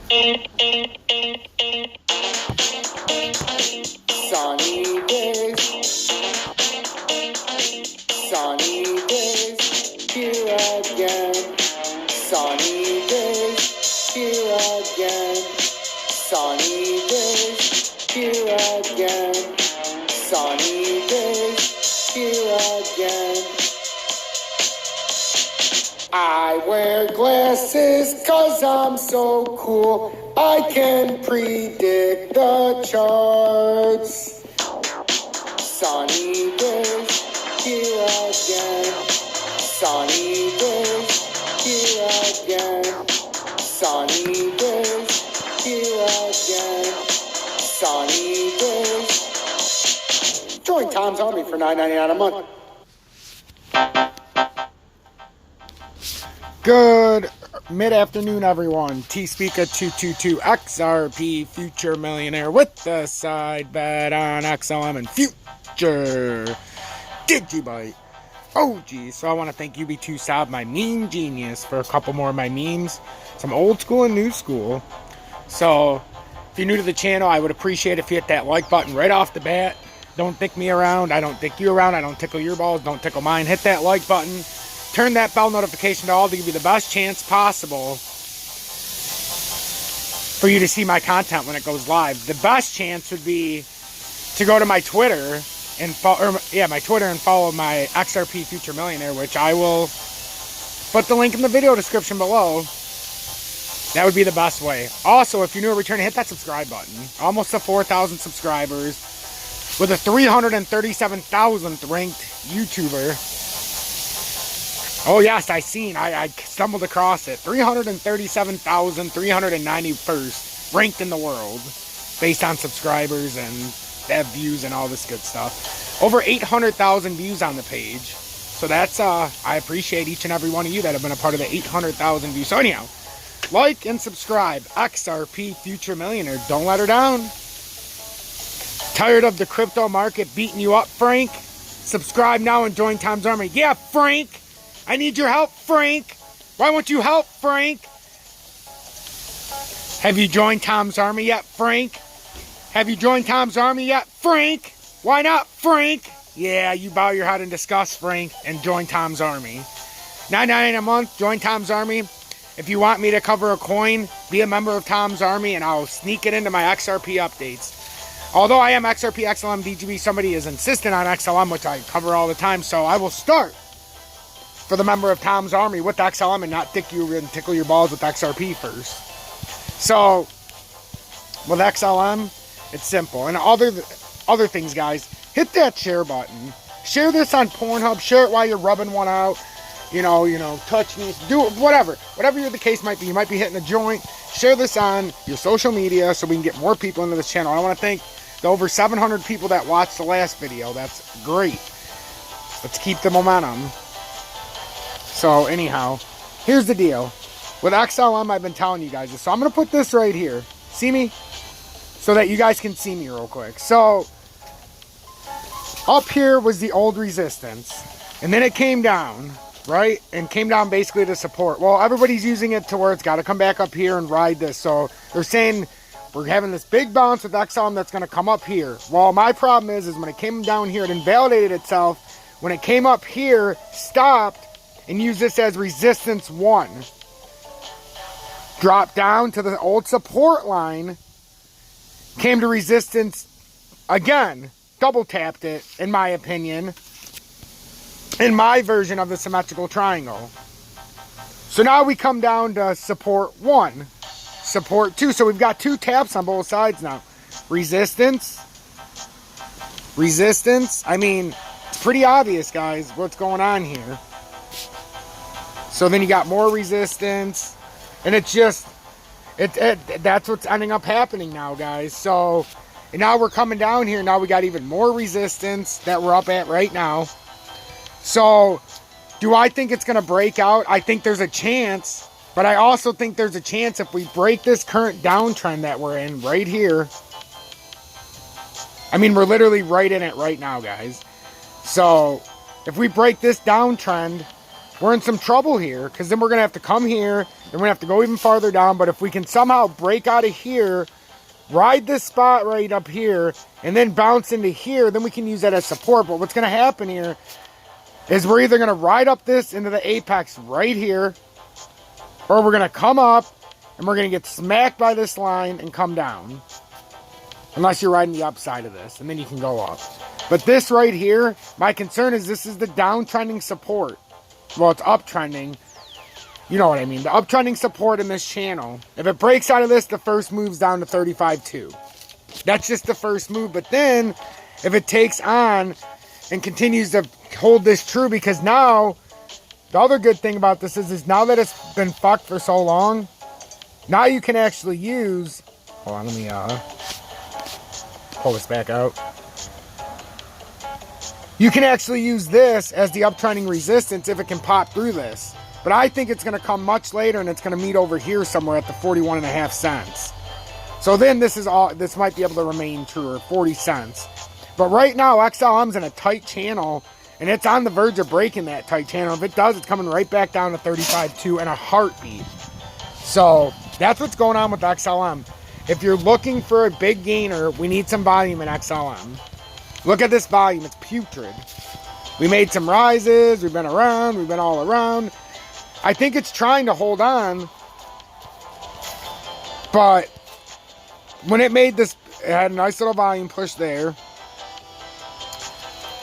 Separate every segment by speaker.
Speaker 1: Sunny days, sunny days, here again. Sunny days, here again. Sunny days, here again. Sunny days, here again. I wear glasses 'cause I'm so cool. I can predict the charts. Sunny days, here again. Sunny days, here again. Sunny days, here again. Sunny days. Join Tom's Army for $9.99 a month. Good mid-afternoon, everyone. T-Speaker 222 XRP Future Millionaire with the side bet on XLM and Future Digibite. Oh, geez. So I want to thank UB2 Sob, my meme genius, for a couple more of my memes. Some old school and new school. So if you're new to the channel, I would appreciate if you hit that like button right off the bat. Don't dick me around. I don't dick you around. I don't tickle your balls. Don't tickle mine. Hit that like button. Turn that bell notification to all to give you the best chance possible for you to see my content when it goes live. The best chance would be to go to my Twitter and follow my XRP Future Millionaire, which I will put the link in the video description below. That would be the best way. Also, if you're new or returning, hit that subscribe button. Almost to 4,000 subscribers with a 337,000th ranked YouTuber. Oh yes, I stumbled across it. 337,391st ranked in the world based on subscribers and views and all this good stuff. Over 800,000 views on the page. So that's, I appreciate each and every one of you that have been a part of the 800,000 views. So anyhow, like and subscribe. XRP Future Millionaire. Don't let her down. Tired of the crypto market beating you up, Frank? Subscribe now and join Tom's Army. Yeah, Frank! I need your help, Frank. Why won't you help, Frank? Have you joined Tom's Army yet, Frank? Have you joined Tom's Army yet, Frank? Why not, Frank? Yeah, you bow your head in disgust, Frank, and join Tom's Army. $9.99 a month, join Tom's Army. If you want me to cover a coin, be a member of Tom's Army, and I'll sneak it into my XRP updates. Although I am XRP, XLM, DGB, somebody is insistent on XLM, which I cover all the time, so I will start for the member of Tom's Army with XLM and not tickle your balls with XRP first. So, with XLM, it's simple. And other things, guys, hit that share button. Share this on Pornhub. Share it while you're rubbing one out. You know, touch me. Do it, whatever. Whatever the case might be. You might be hitting a joint. Share this on your social media so we can get more people into this channel. I want to thank the over 700 people that watched the last video. That's great. Let's keep the momentum. So anyhow, here's the deal. With XLM, I've been telling you guys this. So I'm going to put this right here. See me? So that you guys can see me real quick. So, up here was the old resistance. And then it came down, right? And came down basically to support. Well, everybody's using it to where it's got to come back up here and ride this. So, they're saying we're having this big bounce with XLM that's going to come up here. Well, my problem is when it came down here, it invalidated itself. When it came up here, stopped, and use this as resistance 1. Drop down to the old support line. Came to resistance again. Double tapped it, in my opinion. In my version of the symmetrical triangle. So now we come down to support 1. Support 2. So we've got 2 taps on both sides now. Resistance. Resistance. I mean, it's pretty obvious, guys, what's going on here. So then you got more resistance, and it's just, that's what's ending up happening now, guys. So, and now we're coming down here. Now we got even more resistance that we're up at right now. So, do I think it's going to break out? I think there's a chance, but I also think there's a chance if we break this current downtrend that we're in right here. I mean, we're literally right in it right now, guys. So, if we break this downtrend, we're in some trouble here, because then we're going to have to come here, Then we have to go even farther down. But if we can somehow break out of here, ride this spot right up here, and then bounce into here, then we can use that as support. But what's going to happen here is we're either going to ride up this into the apex right here, or we're going to come up and we're going to get smacked by this line and come down. Unless you're riding the upside of this, and then you can go up. But this right here, my concern is this is the downtrending support. Well, it's uptrending. You know what I mean. The uptrending support in this channel. If it breaks out of this, the first move's down to 35.2. That's just the first move. But then, if it takes on and continues to hold this true, because now, the other good thing about this is now that it's been fucked for so long, now you can actually use... Hold on, let me pull this back out. You can actually use this as the uptrending resistance if it can pop through this. But I think it's going to come much later, and it's going to meet over here somewhere at the 41.5 cents. So then this might be able to remain true, or 40 cents. But right now, XLM's in a tight channel, and it's on the verge of breaking that tight channel. If it does, it's coming right back down to 35.2 in a heartbeat. So that's what's going on with XLM. If you're looking for a big gainer, we need some volume in XLM. Look at this volume. It's putrid. We made some rises. We've been around. We've been all around. I think it's trying to hold on. But when it made this, it had a nice little volume push there.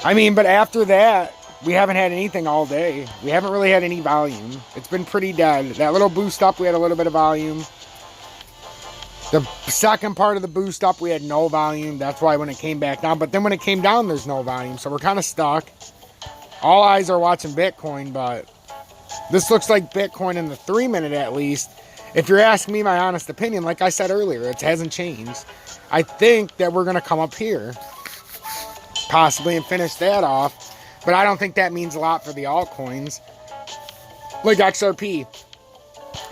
Speaker 1: I mean, but after that, we haven't had anything all day. We haven't really had any volume. It's been pretty dead. That little boost up, we had a little bit of volume. The second part of the boost up, we had no volume. That's why when it came back down. But then when it came down, there's no volume. So we're kind of stuck. All eyes are watching Bitcoin, but this looks like Bitcoin in the 3-minute at least. If you're asking me my honest opinion, like I said earlier, it hasn't changed. I think that we're going to come up here, possibly, and finish that off. But I don't think that means a lot for the altcoins. Like XRP,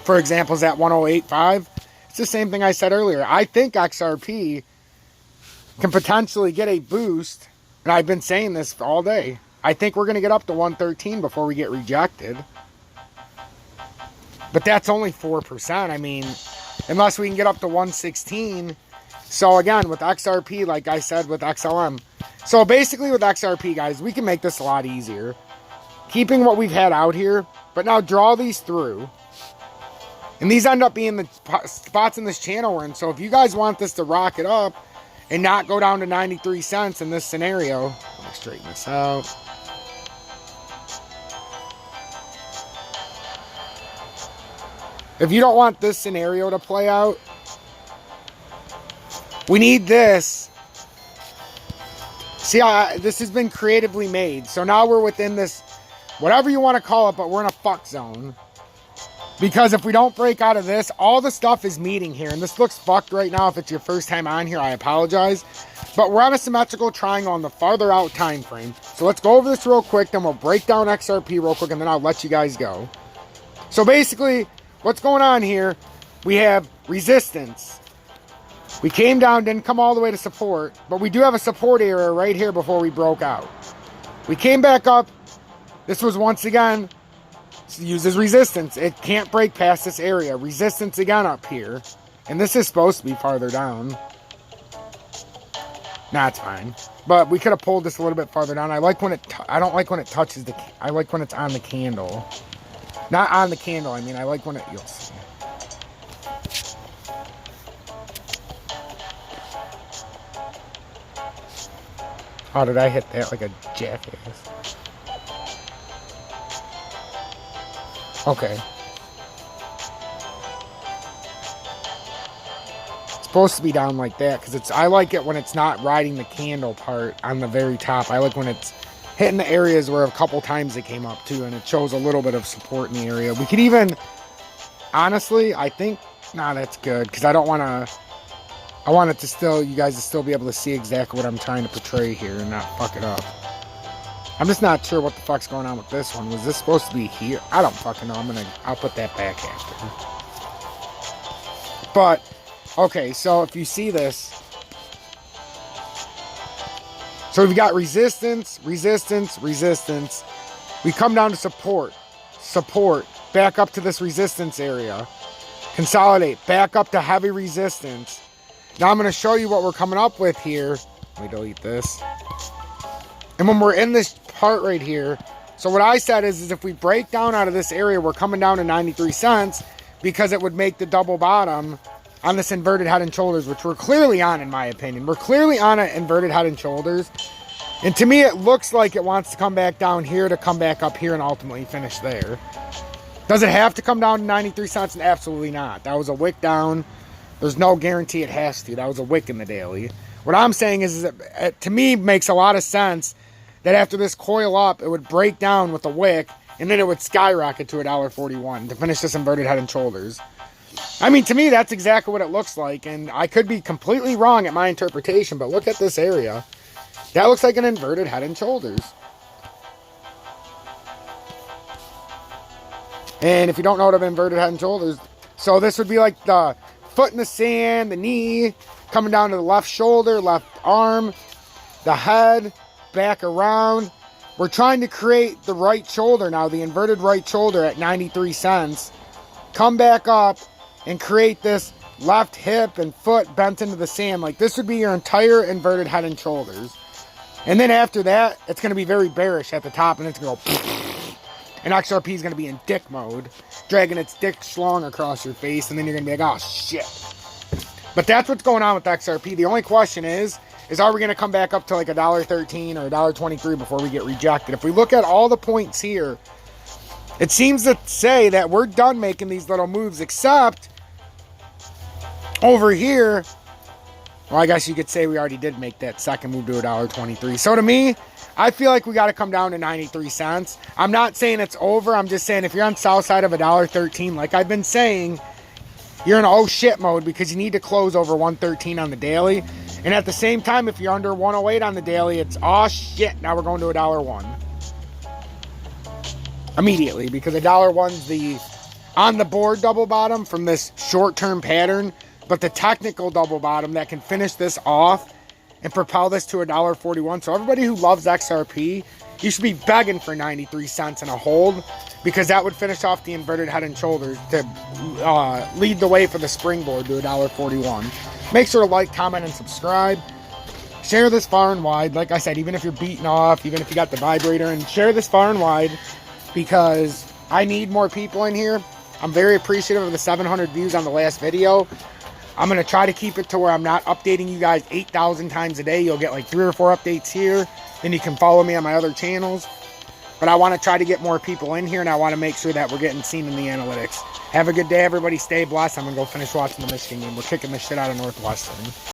Speaker 1: for example, is at 108.5. It's the same thing I said earlier. I think XRP can potentially get a boost. And I've been saying this all day. I think we're going to get up to 113 before we get rejected. But that's only 4%. I mean, unless we can get up to 116. So again, with XRP, like I said with XLM. So basically with XRP, guys, we can make this a lot easier. Keeping what we've had out here. But now draw these through. And these end up being the spots in this channel we're in. So if you guys want this to rocket up and not go down to 93 cents in this scenario, let me straighten this out. If you don't want this scenario to play out, we need this. See, this has been creatively made. So now we're within this, whatever you want to call it, but we're in a fuck zone. Because if we don't break out of this, all the stuff is meeting here. And this looks fucked right now. If it's your first time on here, I apologize. But we're on a symmetrical triangle on the farther out time frame. So let's go over this real quick. Then we'll break down XRP real quick. And then I'll let you guys go. So basically, what's going on here? We have resistance. We came down, didn't come all the way to support. But we do have a support area right here before we broke out. We came back up. This was once again... uses resistance. It can't break past this area. Resistance again up here. And this is supposed to be farther down. Nah, it's fine. But we could have pulled this a little bit farther down. I like when it... I don't like when it touches the... I like when it's on the candle. Not on the candle. I mean, I like when it... You'll see. How did I hit that like a jackass? Okay. It's supposed to be down like that because it's. I like it when it's not riding the candle part on the very top. I like when it's hitting the areas where a couple times it came up too, and it shows a little bit of support in the area. We could even, honestly, I think, nah, that's good because I don't want to. I want it to still, you guys to still be able to see exactly what I'm trying to portray here and not fuck it up. I'm just not sure what the fuck's going on with this one. Was this supposed to be here? I don't fucking know. I'll put that back after. But, okay, so if you see this. So we've got resistance, resistance, resistance. We come down to support, support, back up to this resistance area. Consolidate, back up to heavy resistance. Now I'm going to show you what we're coming up with here. Let me delete this. And when we're in this part right here, so what I said is if we break down out of this area, we're coming down to 93 cents because it would make the double bottom on this inverted head and shoulders, which we're clearly on, in my opinion. We're clearly on an inverted head and shoulders. And to me, it looks like it wants to come back down here to come back up here and ultimately finish there. Does it have to come down to 93 cents? Absolutely not. That was a wick down. There's no guarantee it has to. That was a wick in the daily. What I'm saying is it, to me, makes a lot of sense that after this coil up, it would break down with a wick, and then it would skyrocket to $1.41 to finish this inverted head and shoulders. I mean, to me, that's exactly what it looks like, and I could be completely wrong at my interpretation, but look at this area. That looks like an inverted head and shoulders. And if you don't know what an inverted head and shoulders, so this would be like the foot in the sand, the knee, coming down to the left shoulder, left arm, the head, back around. We're trying to create the right shoulder now, the inverted right shoulder at 93 cents. Come back up and create this left hip and foot bent into the sand. Like this would be your entire inverted head and shoulders. And then after that, it's going to be very bearish at the top, and it's going to go... And XRP is going to be in dick mode, dragging its dick schlong across your face, and then you're going to be like, oh, shit. But that's what's going on with XRP. The only question is are we going to come back up to like $1.13 or $1.23 before we get rejected? If we look at all the points here, it seems to say that we're done making these little moves, except over here, well, I guess you could say we already did make that second move to $1.23. So to me, I feel like we got to come down to 93 cents. I'm not saying it's over. I'm just saying if you're on south side of $1.13, like I've been saying, you're in oh shit mode because you need to close over 113 on the daily. And at the same time, if you're under 108 on the daily, it's oh shit, now we're going to $1.01. Immediately, because $1.01's the on the board double bottom from this short-term pattern, but the technical double bottom that can finish this off and propel this to $1.41. So everybody who loves XRP, you should be begging for 93 cents and a hold, because that would finish off the inverted head and shoulders to lead the way for the springboard to $1.41. Make sure to like, comment, and subscribe. Share this far and wide. Like I said, even if you're beating off, even if you got the vibrator, and share this far and wide because I need more people in here. I'm very appreciative of the 700 views on the last video. I'm going to try to keep it to where I'm not updating you guys 8,000 times a day. You'll get like 3 or 4 updates here. Then you can follow me on my other channels. But I want to try to get more people in here, and I want to make sure that we're getting seen in the analytics. Have a good day, everybody. Stay blessed. I'm going to go finish watching the Michigan game. We're kicking the shit out of Northwestern.